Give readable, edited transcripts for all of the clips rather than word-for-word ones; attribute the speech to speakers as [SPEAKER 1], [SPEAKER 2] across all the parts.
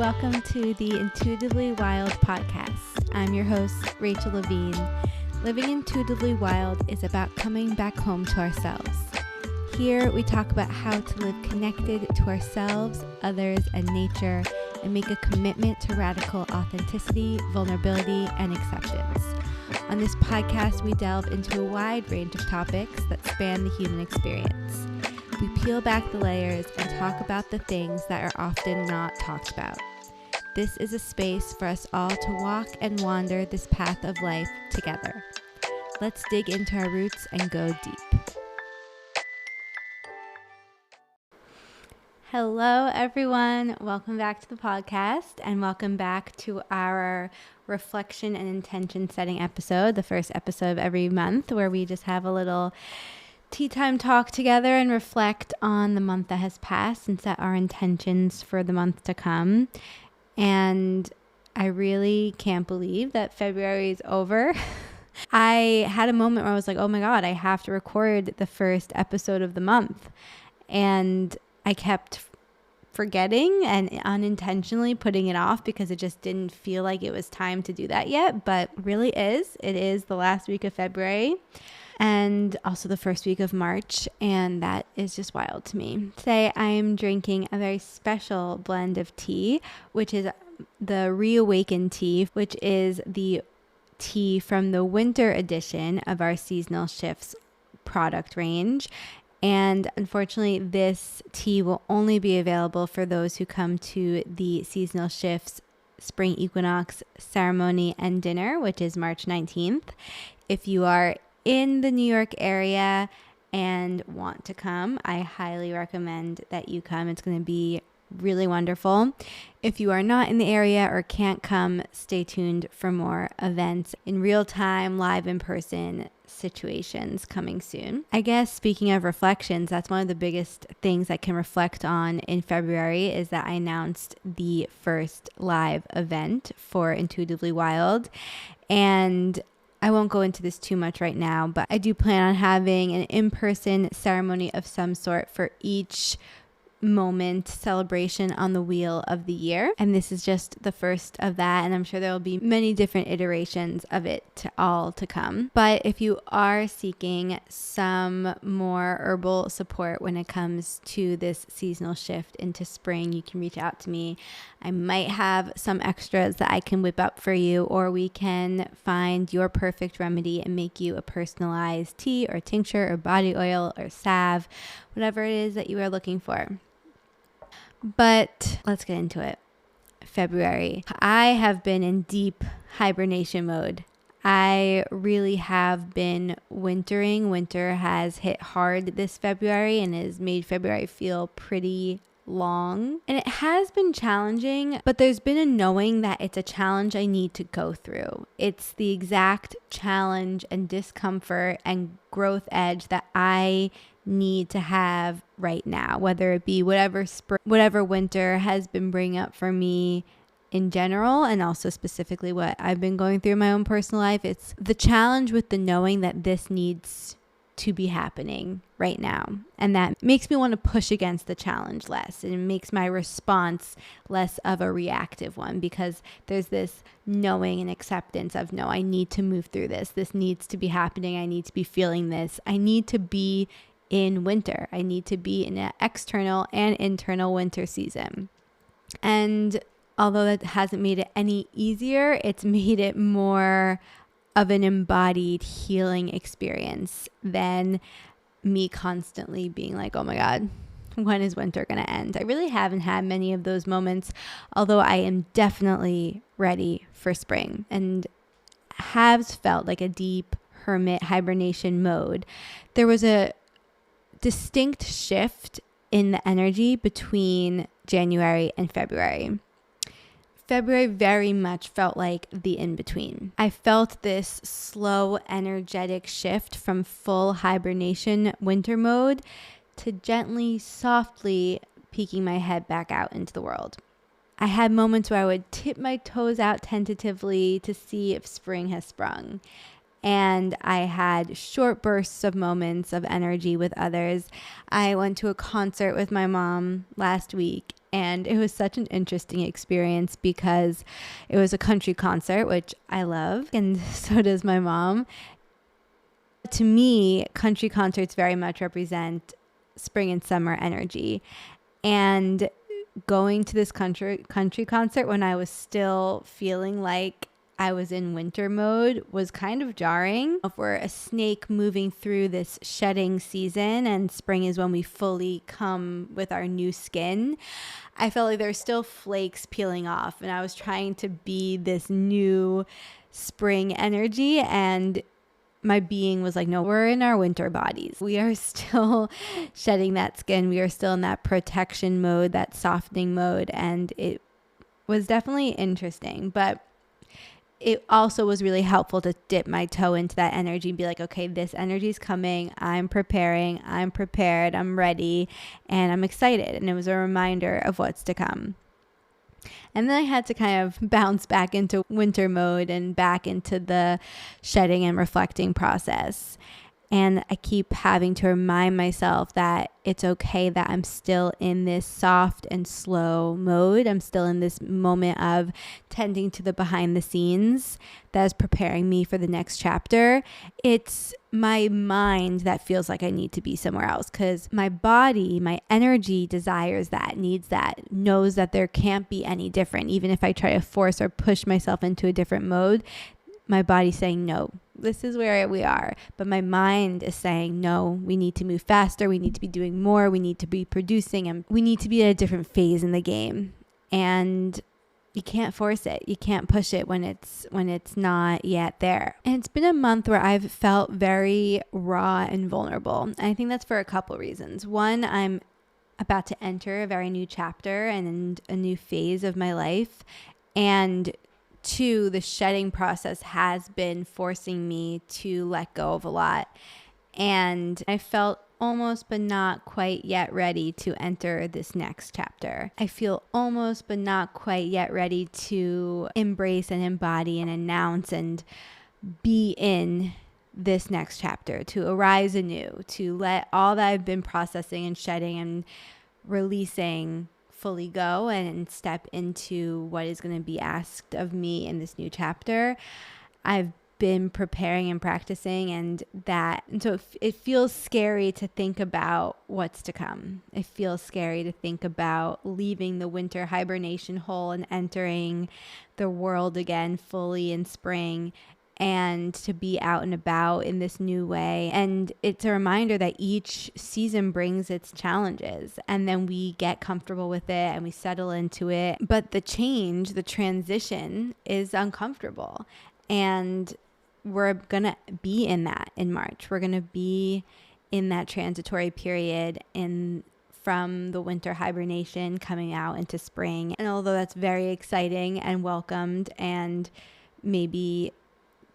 [SPEAKER 1] welcome to the Intuitively Wild podcast. I'm your host, Rachel Levine. Living intuitively wild is about coming back home to ourselves. Here, we talk about how to live connected to ourselves, others, and nature, and make a commitment to radical authenticity, vulnerability, and acceptance. On this podcast, we delve into a wide range of topics that span the human experience. We peel back the layers and talk about the things that are often not talked about. This is a space for us all to walk and wander this path of life together. Let's dig into our roots and go deep. Hello, everyone. Welcome back to the podcast and welcome back to our reflection and intention setting episode, the first episode of every month, where we just have a little tea time talk together and reflect on the month that has passed and set our intentions for the month to come. And I really can't believe that February is over. I had a moment where I was like, oh my God, I have to record the first episode of the month. And I kept forgetting and unintentionally putting it off because it just didn't feel like it was time to do that yet. But really is. It is the last week of February. And also the first week of March, and that is just wild to me. Today I am drinking a very special blend of tea, which is the Reawaken tea, which is the tea from the winter edition of our Seasonal Shifts product range. And unfortunately, this tea will only be available for those who come to the Seasonal Shifts Spring Equinox ceremony and dinner, which is March 19th. If you are in the New York area and want to come, I highly recommend that you come. It's going to be really wonderful. If you are not in the area or can't come, stay tuned for more events in real time, live in person situations coming soon. I guess speaking of reflections, that's one of the biggest things I can reflect on in February is that I announced the first live event for Intuitively Wild. And I won't go into this too much right now, but I do plan on having an in-person ceremony of some sort for each moment celebration on the wheel of the year. And this is just the first of that. And I'm sure there will be many different iterations of it to come. But if you are seeking some more herbal support when it comes to this seasonal shift into spring, you can reach out to me. I might have some extras that I can whip up for you, or we can find your perfect remedy and make you a personalized tea or tincture or body oil or salve, whatever it is that you are looking for. But let's get into it. February. I have been in deep hibernation mode. I really have been wintering. Winter has hit hard this February and has made February feel pretty long. And it has been challenging, but there's been a knowing that it's a challenge I need to go through. It's the exact challenge and discomfort and growth edge that I need to have right now, whether it be whatever winter has been bringing up for me in general, and also specifically what I've been going through in my own personal life. It's the challenge with the knowing that this needs to be happening right now. And that makes me want to push against the challenge less. And it makes my response less of a reactive one, because there's this knowing and acceptance of, no, I need to move through this. This needs to be happening. I need to be feeling this. I need to be in winter. I need to be in an external and internal winter season. And although that hasn't made it any easier, it's made it more of an embodied healing experience than me constantly being like, oh my God, when is winter going to end? I really haven't had many of those moments, although I am definitely ready for spring and have felt like a deep hermit hibernation mode. There was a distinct shift in the energy between January and February. February very much felt like the in-between. I felt this slow, energetic shift from full hibernation winter mode to gently, softly peeking my head back out into the world. I had moments where I would tip my toes out tentatively to see if spring has sprung. And I had short bursts of moments of energy with others. I went to a concert with my mom last week, And it was such an interesting experience because it was a country concert, which I love, and so does my mom. To me, country concerts very much represent spring and summer energy. And going to this country concert when I was still feeling like I was in winter mode was kind of jarring. If we're a snake moving through this shedding season and spring is when we fully come with our new skin, I felt like there's still flakes peeling off, and I was trying to be this new spring energy, and my being was like, no, we're in our winter bodies. We are still shedding that skin. We are still in that protection mode, that softening mode. And it was definitely interesting, but it also was really helpful to dip my toe into that energy and be like, okay, this energy is coming. I'm preparing. I'm prepared. I'm ready. And I'm excited. And it was a reminder of what's to come. And then I had to kind of bounce back into winter mode and back into the shedding and reflecting process. And I keep having to remind myself that it's okay that I'm still in this soft and slow mode. I'm still in this moment of tending to the behind the scenes that is preparing me for the next chapter. It's my mind that feels like I need to be somewhere else because my body, my energy desires that, needs that, knows that there can't be any different. Even if I try to force or push myself into a different mode, my body's saying, no, this is where we are. But my mind is saying, no, we need to move faster. We need to be doing more. We need to be producing, and we need to be at a different phase in the game. And you can't force it. You can't push it when it's not yet there. And it's been a month where I've felt very raw and vulnerable. And I think that's for a couple reasons. One, I'm about to enter a very new chapter and a new phase of my life. And two, the shedding process has been forcing me to let go of a lot. And I felt almost but not quite yet ready to enter this next chapter. I feel almost but not quite yet ready to embrace and embody and announce and be in this next chapter, to arise anew, to let all that I've been processing and shedding and releasing fully go and step into what is going to be asked of me in this new chapter. I've been preparing and practicing, and so it feels scary to think about what's to come. It feels scary to think about leaving the winter hibernation hole and entering the world again fully in spring, and to be out and about in this new way. And it's a reminder that each season brings its challenges, and then we get comfortable with it and we settle into it. But the change, the transition is uncomfortable. And we're going to be in that in March. We're going to be in that transitory period from the winter hibernation coming out into spring. And although that's very exciting and welcomed, and maybe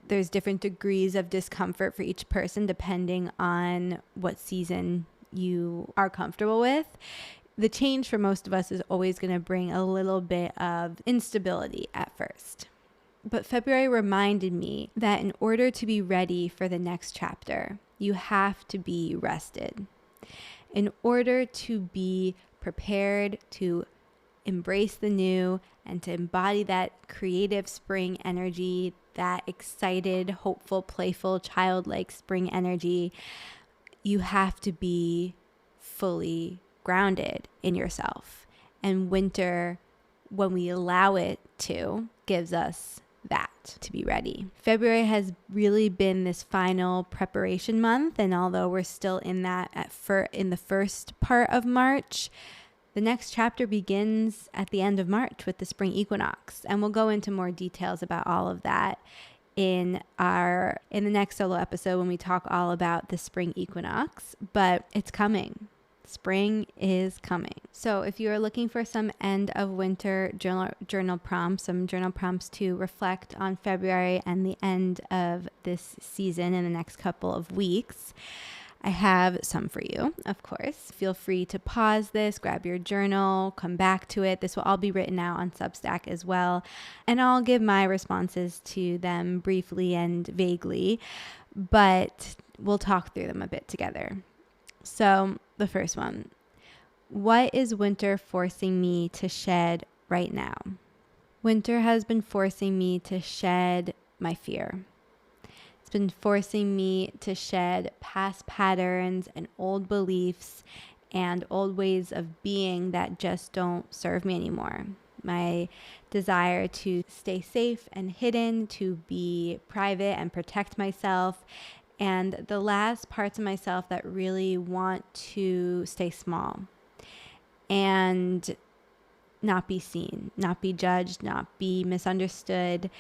[SPEAKER 1] there's different degrees of discomfort for each person depending on what season you are comfortable with, the change for most of us is always going to bring a little bit of instability at first. But February reminded me that in order to be ready for the next chapter, you have to be rested. In order to be prepared to embrace the new and to embody that creative spring energy, that excited, hopeful, playful, childlike spring energy, you have to be fully grounded in yourself. And winter, when we allow it to, gives us that to be ready. February has really been this final preparation month, and although we're still in that in the first part of March, the next chapter begins at the end of March with the spring equinox, and we'll go into more details about all of that in the next solo episode when we talk all about the spring equinox. But it's coming. Spring is coming. So if you are looking for some end of winter journal prompts, some journal prompts to reflect on February and the end of this season in the next couple of weeks, I have some for you, of course. Feel free to pause this, grab your journal, come back to it. This will all be written out on Substack as well. And I'll give my responses to them briefly and vaguely, but we'll talk through them a bit together. So the first one, What is winter forcing me to shed right now? Winter has been forcing me to shed my fear. It's been forcing me to shed past patterns and old beliefs and old ways of being that just don't serve me anymore. My desire to stay safe and hidden, to be private and protect myself, and the last parts of myself that really want to stay small and not be seen, not be judged, not be misunderstood.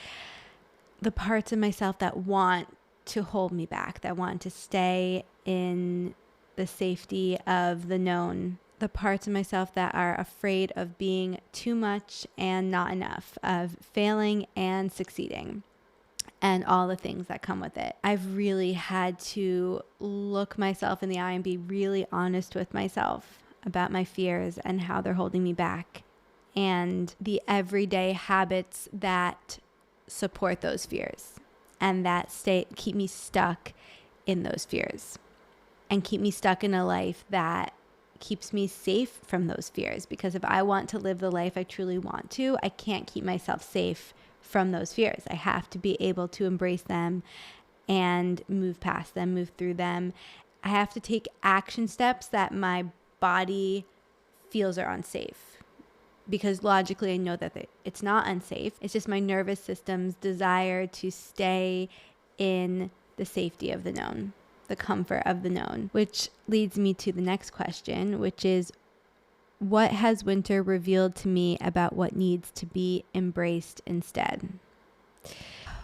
[SPEAKER 1] The parts of myself that want to hold me back, that want to stay in the safety of the known. The parts of myself that are afraid of being too much and not enough, of failing and succeeding, and all the things that come with it. I've really had to look myself in the eye and be really honest with myself about my fears and how they're holding me back, and the everyday habits that support those fears and that keep me stuck in those fears and keep me stuck in a life that keeps me safe from those fears. Because if I want to live the life I truly want to, I can't keep myself safe from those fears. I have to be able to embrace them and move past them, move through them. I have to take action steps that my body feels are unsafe, because logically I know that it's not unsafe. It's just my nervous system's desire to stay in the safety of the known, the comfort of the known, which leads me to the next question, which is, what has winter revealed to me about what needs to be embraced instead?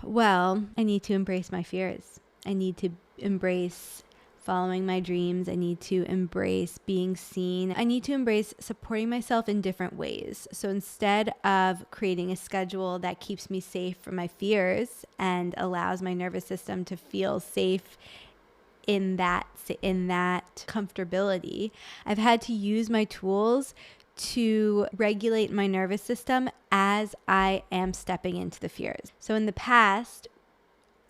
[SPEAKER 1] Well, I need to embrace my fears. I need to embrace following my dreams. I need to embrace being seen. I need to embrace supporting myself in different ways. So instead of creating a schedule that keeps me safe from my fears and allows my nervous system to feel safe in that comfortability, I've had to use my tools to regulate my nervous system as I am stepping into the fears. So in the past,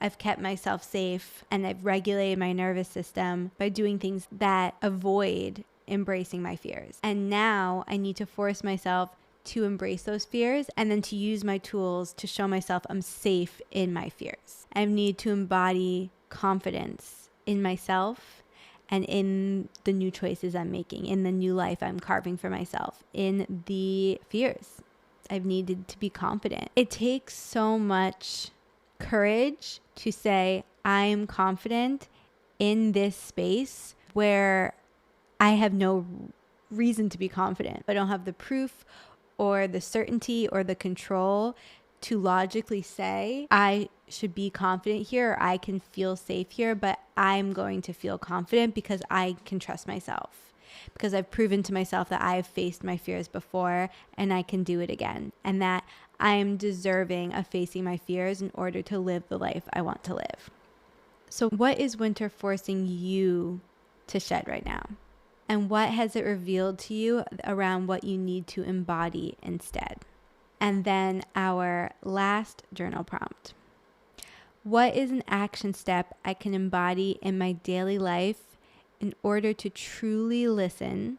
[SPEAKER 1] I've kept myself safe and I've regulated my nervous system by doing things that avoid embracing my fears. And now I need to force myself to embrace those fears and then to use my tools to show myself I'm safe in my fears. I need to embody confidence in myself and in the new choices I'm making, in the new life I'm carving for myself, in the fears. I've needed to be confident. It takes so much courage to say, I'm confident in this space where I have no reason to be confident. I don't have the proof or the certainty or the control to logically say I should be confident here or I can feel safe here, but I'm going to feel confident because I can trust myself, because I've proven to myself that I've faced my fears before and I can do it again, and that I'm deserving of facing my fears in order to live the life I want to live. So what is winter forcing you to shed right now? And what has it revealed to you around what you need to embody instead? And then our last journal prompt. What is an action step I can embody in my daily life in order to truly listen,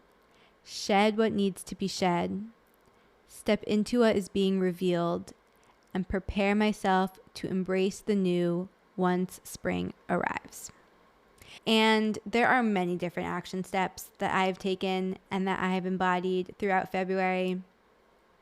[SPEAKER 1] shed what needs to be shed, step into what is being revealed, and prepare myself to embrace the new once spring arrives? And there are many different action steps that I have taken and that I have embodied throughout February.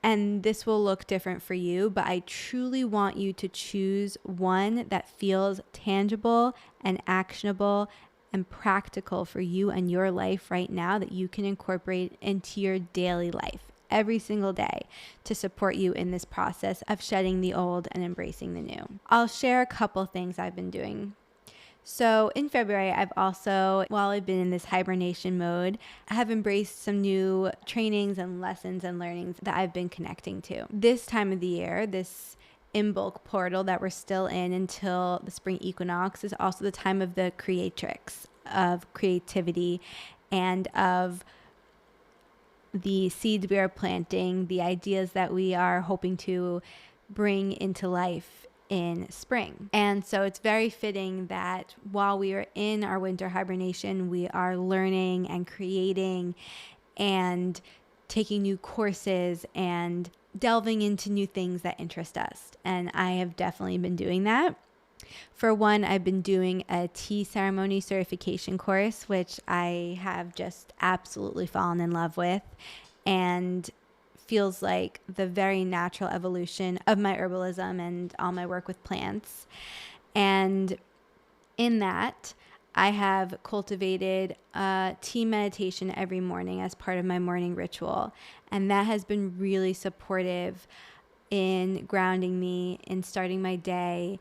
[SPEAKER 1] And this will look different for you, but I truly want you to choose one that feels tangible and actionable and practical for you and your life right now, that you can incorporate into your daily life every single day to support you in this process of shedding the old and embracing the new. I'll share a couple things I've been doing. So in February, I've also, while I've been in this hibernation mode, I have embraced some new trainings and lessons and learnings that I've been connecting to. This time of the year, this in-bulk portal that we're still in until the spring equinox, is also the time of the creatrix, of creativity, and of the seeds we are planting, the ideas that we are hoping to bring into life in spring. And so it's very fitting that while we are in our winter hibernation, we are learning and creating and taking new courses and delving into new things that interest us. And I have definitely been doing that. For one, I've been doing a tea ceremony certification course, which I have just absolutely fallen in love with, and feels like the very natural evolution of my herbalism and all my work with plants. And in that, I have cultivated a tea meditation every morning as part of my morning ritual. And that has been really supportive in grounding me, in starting my day,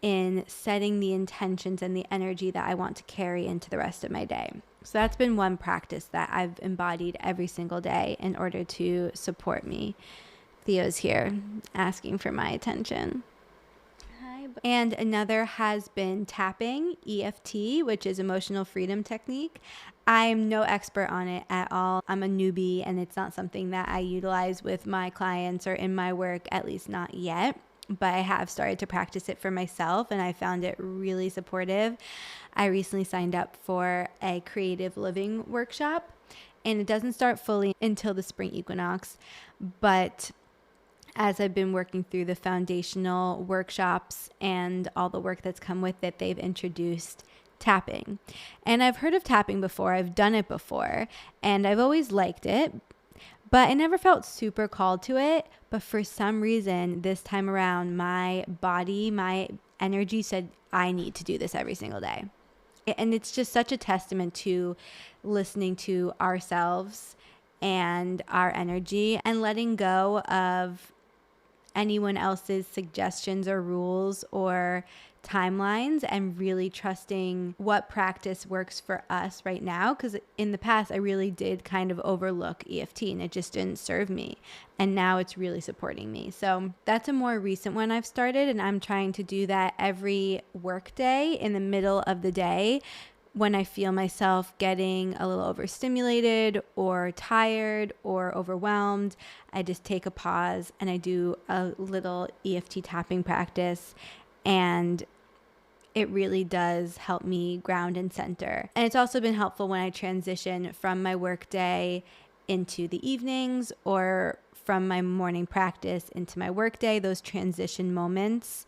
[SPEAKER 1] in setting the intentions and the energy that I want to carry into the rest of my day. So that's been one practice that I've embodied every single day in order to support me. Theo's here asking for my attention. And another has been tapping, EFT, which is emotional freedom technique. I'm no expert on it at all. I'm a newbie, and it's not something that I utilize with my clients or in my work, at least not yet. But I have started to practice it for myself, and I found it really supportive. I recently signed up for a creative living workshop, and it doesn't start fully until the spring equinox, but as I've been working through the foundational workshops and all the work that's come with it, they've introduced tapping. And I've heard of tapping before. I've done it before, and I've always liked it, but I never felt super called to it. But for some reason, this time around, my body, my energy said, I need to do this every single day. And it's just such a testament to listening to ourselves and our energy and letting go of anyone else's suggestions or rules or timelines, and really trusting what practice works for us right now. Because in the past, I really did kind of overlook EFT and it just didn't serve me. And now it's really supporting me. So that's a more recent one I've started, and I'm trying to do that every work day in the middle of the day. When I feel myself getting a little overstimulated or tired or overwhelmed, I just take a pause and I do a little EFT tapping practice, and it really does help me ground and center. And it's also been helpful when I transition from my work day into the evenings, or from my morning practice into my work day, those transition moments.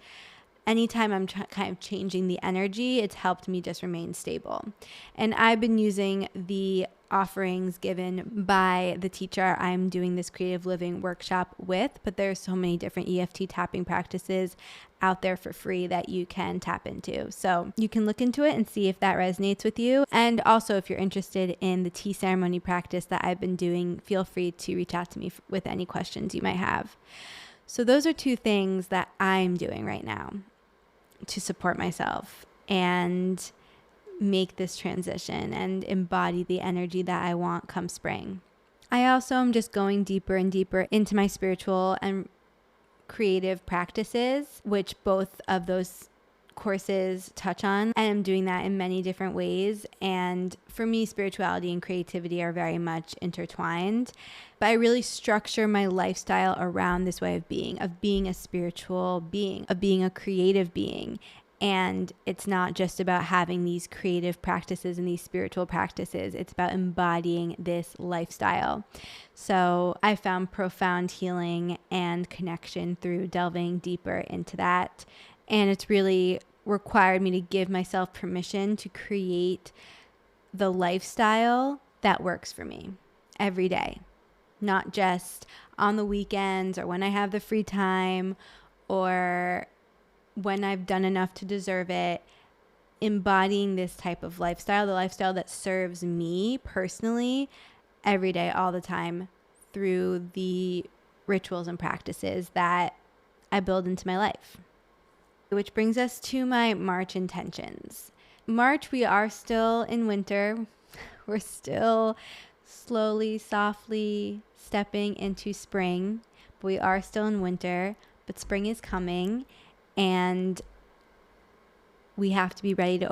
[SPEAKER 1] Anytime I'm kind of changing the energy, it's helped me just remain stable. And I've been using the offerings given by the teacher I'm doing this creative living workshop with, but there's so many different EFT tapping practices out there for free that you can tap into. So you can look into it and see if that resonates with you. And also, if you're interested in the tea ceremony practice that I've been doing, feel free to reach out to me with any questions you might have. So those are two things that I'm doing right now to support myself and make this transition and embody the energy that I want come spring. I also am just going deeper and deeper into my spiritual and creative practices, which both of those courses touch on. And I'm doing that in many different ways. And for me, spirituality and creativity are very much intertwined. But I really structure my lifestyle around this way of being a spiritual being, of being a creative being. And it's not just about having these creative practices and these spiritual practices. It's about embodying this lifestyle. So I found profound healing and connection through delving deeper into that. And it's really required me to give myself permission to create the lifestyle that works for me every day, not just on the weekends or when I have the free time or when I've done enough to deserve it. Embodying this type of lifestyle, the lifestyle that serves me personally every day, all the time, through the rituals and practices that I build into my life. Which brings us to my March intentions. March, we are still in winter. We're still slowly, softly stepping into spring. But we are still in winter, but spring is coming, and we have to be ready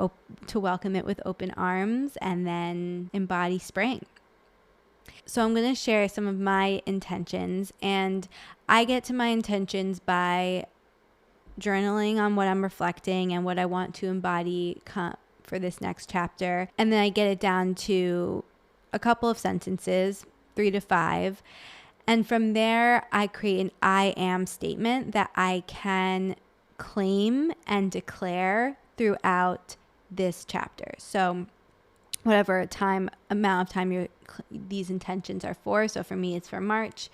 [SPEAKER 1] to welcome it with open arms and then embody spring. So I'm going to share some of my intentions, and I get to my intentions by journaling on what I'm reflecting and what I want to embody for this next chapter. And then I get it down to a couple of sentences, 3 to 5. And from there, I create an I am statement that I can claim and declare throughout this chapter. So whatever amount of time these intentions are for. So for me, it's for March.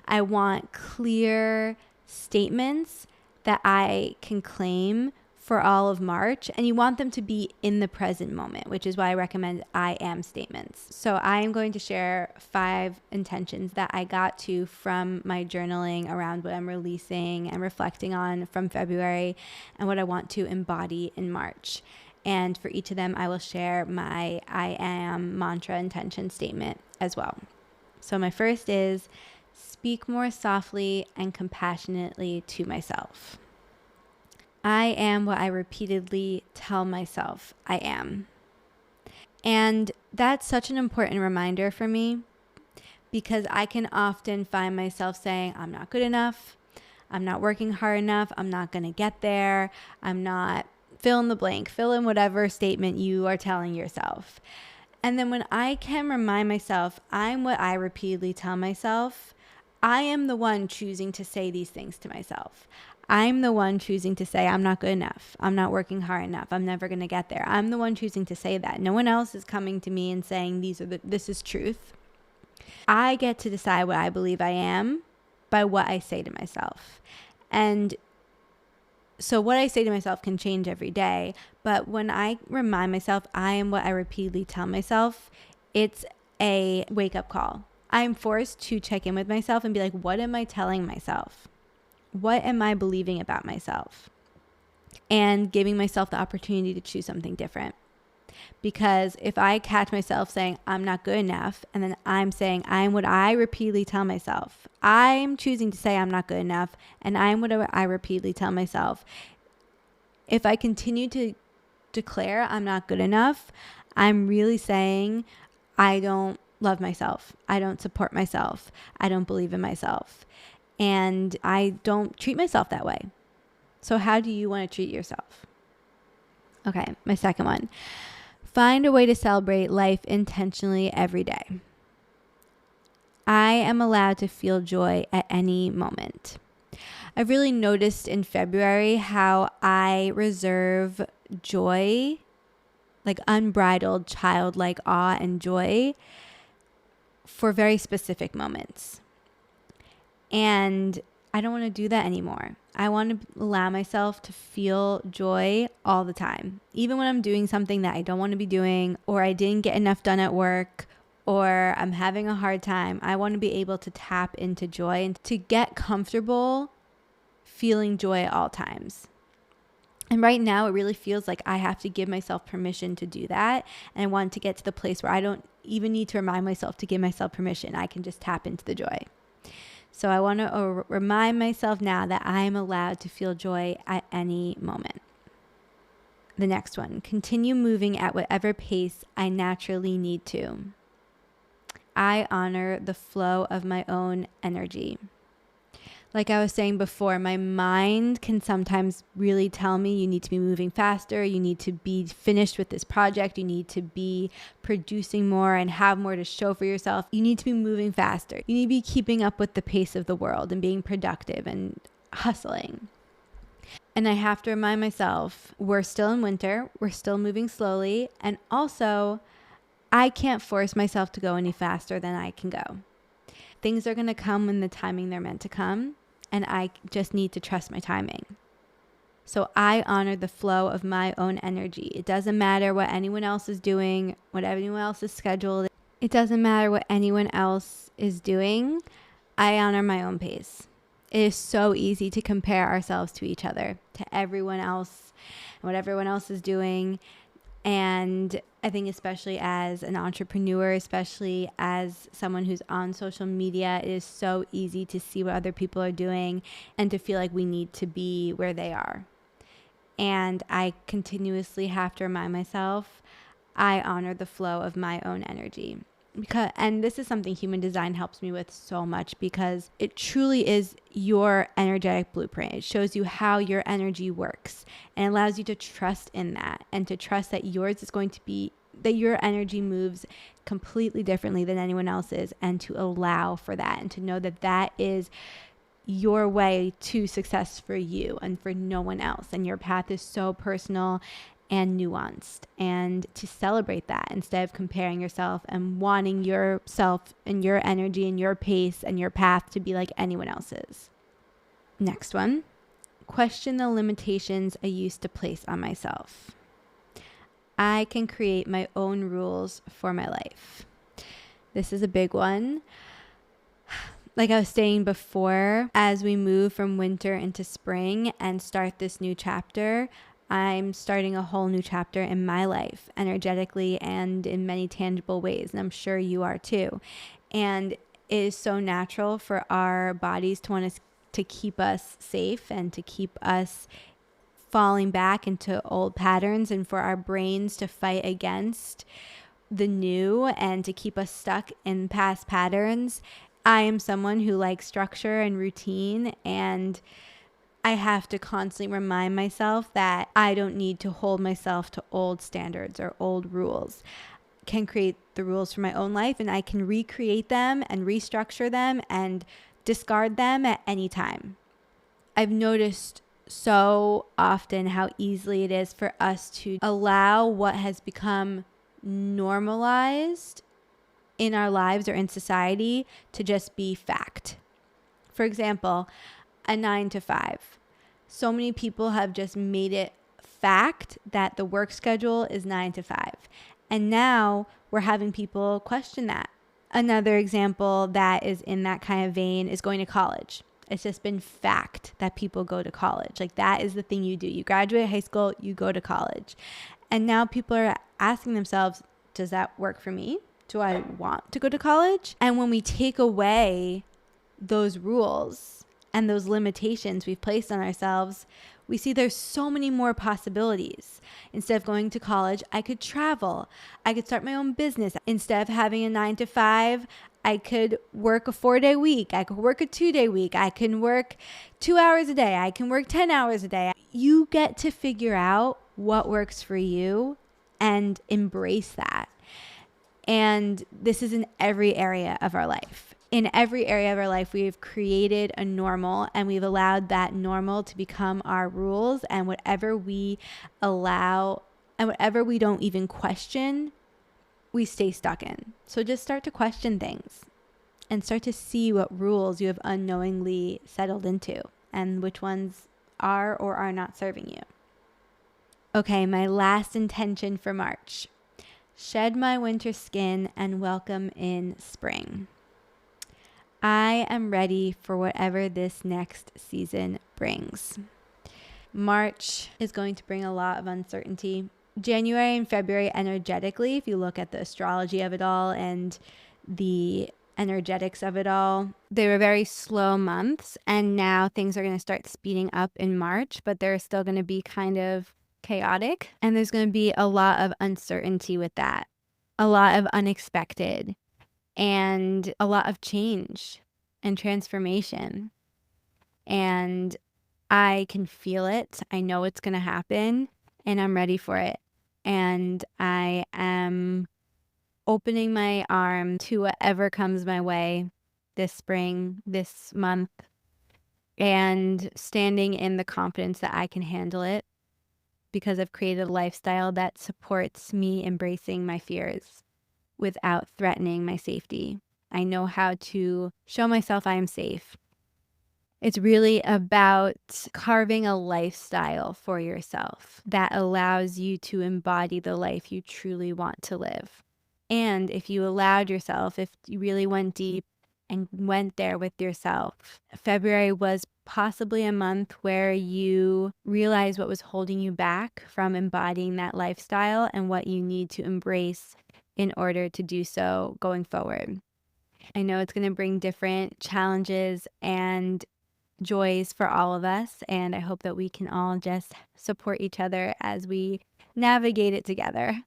[SPEAKER 1] I want clear statements that I can claim for all of March, and you want them to be in the present moment, which is why I recommend I am statements. So I am going to share 5 intentions that I got to from my journaling around what I'm releasing and reflecting on from February and what I want to embody in March. And for each of them, I will share my I am mantra intention statement as well. So my first is speak more softly and compassionately to myself. I am what I repeatedly tell myself I am. And that's such an important reminder for me because I can often find myself saying, I'm not good enough. I'm not working hard enough. I'm not going to get there. I'm not fill in the blank, fill in whatever statement you are telling yourself. And then when I can remind myself, I'm what I repeatedly tell myself, I am the one choosing to say these things to myself. I'm the one choosing to say, I'm not good enough. I'm not working hard enough. I'm never going to get there. I'm the one choosing to say that. No one else is coming to me and saying, this is truth. I get to decide what I believe I am by what I say to myself. And so what I say to myself can change every day. But when I remind myself I am what I repeatedly tell myself, it's a wake-up call. I'm forced to check in with myself and be like, what am I telling myself? What am I believing about myself? And giving myself the opportunity to choose something different. Because if I catch myself saying I'm not good enough, and then I'm saying I'm what I repeatedly tell myself, I'm choosing to say I'm not good enough, and I'm what I repeatedly tell myself. If I continue to declare I'm not good enough, I'm really saying I don't love myself. I don't support myself. I don't believe in myself. And I don't treat myself that way. So how do you want to treat yourself? Okay, my second one. Find a way to celebrate life intentionally every day. I am allowed to feel joy at any moment. I've really noticed in February how I reserve joy, like unbridled childlike awe and joy, for very specific moments. And I don't want to do that anymore. I want to allow myself to feel joy all the time. Even when I'm doing something that I don't want to be doing, or I didn't get enough done at work, or I'm having a hard time, I want to be able to tap into joy and to get comfortable feeling joy at all times. And right now it really feels like I have to give myself permission to do that. And I want to get to the place where I don't even need to remind myself to give myself permission. I can just tap into the joy. So I want to remind myself now that I am allowed to feel joy at any moment. The next one, continue moving at whatever pace I naturally need to. I honor the flow of my own energy. Like I was saying before, my mind can sometimes really tell me you need to be moving faster, you need to be finished with this project, you need to be producing more and have more to show for yourself. You need to be moving faster. You need to be keeping up with the pace of the world and being productive and hustling. And I have to remind myself, we're still in winter, we're still moving slowly, and also I can't force myself to go any faster than I can go. Things are going to come when the timing they're meant to come, and I just need to trust my timing. So I honor the flow of my own energy. It doesn't matter what anyone else is doing, what anyone else is scheduled. It doesn't matter what anyone else is doing. I honor my own pace. It is so easy to compare ourselves to each other, to everyone else, and what everyone else is doing. And I think especially as an entrepreneur, especially as someone who's on social media, it is so easy to see what other people are doing and to feel like we need to be where they are. And I continuously have to remind myself, I honor the flow of my own energy. And this is something human design helps me with so much, because it truly is your energetic blueprint. It shows you how your energy works and allows you to trust in that, and to trust that yours is going to be that your energy moves completely differently than anyone else's, and to allow for that and to know that that is your way to success for you and for no one else. And your path is so personal and nuanced, and to celebrate that instead of comparing yourself and wanting yourself and your energy and your pace and your path to be like anyone else's. Next one, question the limitations I used to place on myself. I can create my own rules for my life. This is a big one. Like I was saying before, as we move from winter into spring and start this new chapter, I'm starting a whole new chapter in my life, energetically and in many tangible ways. And I'm sure you are too. And it is so natural for our bodies to want to keep us safe and to keep us falling back into old patterns, and for our brains to fight against the new and to keep us stuck in past patterns. I am someone who likes structure and routine, and I have to constantly remind myself that I don't need to hold myself to old standards or old rules. I can create the rules for my own life, and I can recreate them and restructure them and discard them at any time. I've noticed so often how easily it is for us to allow what has become normalized in our lives or in society to just be fact. For example, a 9 to 5. So many people have just made it fact that the work schedule is 9 to 5. And now we're having people question that. Another example that is in that kind of vein is going to college. It's just been fact that people go to college. Like, that is the thing you do. You graduate high school, you go to college. And now people are asking themselves, does that work for me? Do I want to go to college? And when we take away those rules and those limitations we've placed on ourselves, we see there's so many more possibilities. Instead of going to college, I could travel. I could start my own business. Instead of having a 9 to 5, I could work a 4-day week. I could work a 2-day week. I can work 2 hours a day. I can work 10 hours a day. You get to figure out what works for you and embrace that. And this is in every area of our life. In every area of our life, we've created a normal, and we've allowed that normal to become our rules. And whatever we allow and whatever we don't even question, we stay stuck in. So just start to question things and start to see what rules you have unknowingly settled into and which ones are or are not serving you. Okay, my last intention for March. Shed my winter skin and welcome in spring. I am ready for whatever this next season brings. March is going to bring a lot of uncertainty. January and February energetically, if you look at the astrology of it all and the energetics of it all, they were very slow months, and now things are going to start speeding up in March, but they're still going to be kind of chaotic, and there's going to be a lot of uncertainty with that, a lot of unexpected, and a lot of change and transformation. And I can feel it. I know it's going to happen, and I'm ready for it. And I am opening my arm to whatever comes my way this spring, this month, and standing in the confidence that I can handle it, because I've created a lifestyle that supports me embracing my fears without threatening my safety. I know how to show myself I am safe. It's really about carving a lifestyle for yourself that allows you to embody the life you truly want to live. And if you allowed yourself, if you really went deep and went there with yourself, February was possibly a month where you realize what was holding you back from embodying that lifestyle and what you need to embrace in order to do so going forward. I know it's going to bring different challenges and joys for all of us, and I hope that we can all just support each other as we navigate it together.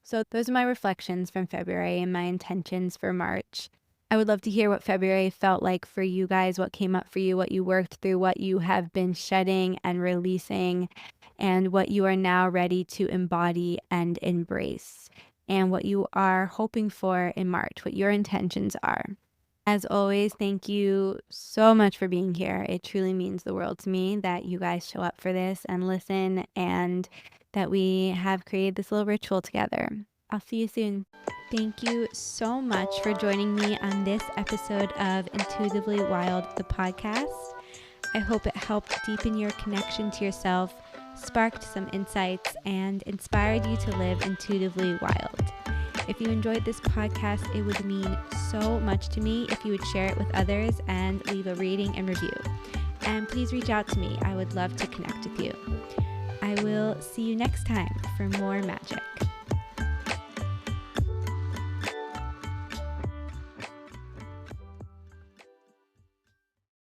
[SPEAKER 1] So those are my reflections from February and my intentions for March. I would love to hear what February felt like for you guys, what came up for you, what you worked through, what you have been shedding and releasing, and what you are now ready to embody and embrace. and what you are hoping for in March, what your intentions are. As always, thank you so much for being here. It truly means the world to me that you guys show up for this and listen, and that we have created this little ritual together. I'll see you soon. Thank you so much for joining me on this episode of Intuitively Wild, the podcast. I hope it helped deepen your connection to yourself, sparked some insights, and inspired you to live intuitively wild. If you enjoyed this podcast, it would mean so much to me if you would share it with others and leave a rating and review. And please reach out to me. I would love to connect with you. I will see you next time for more magic.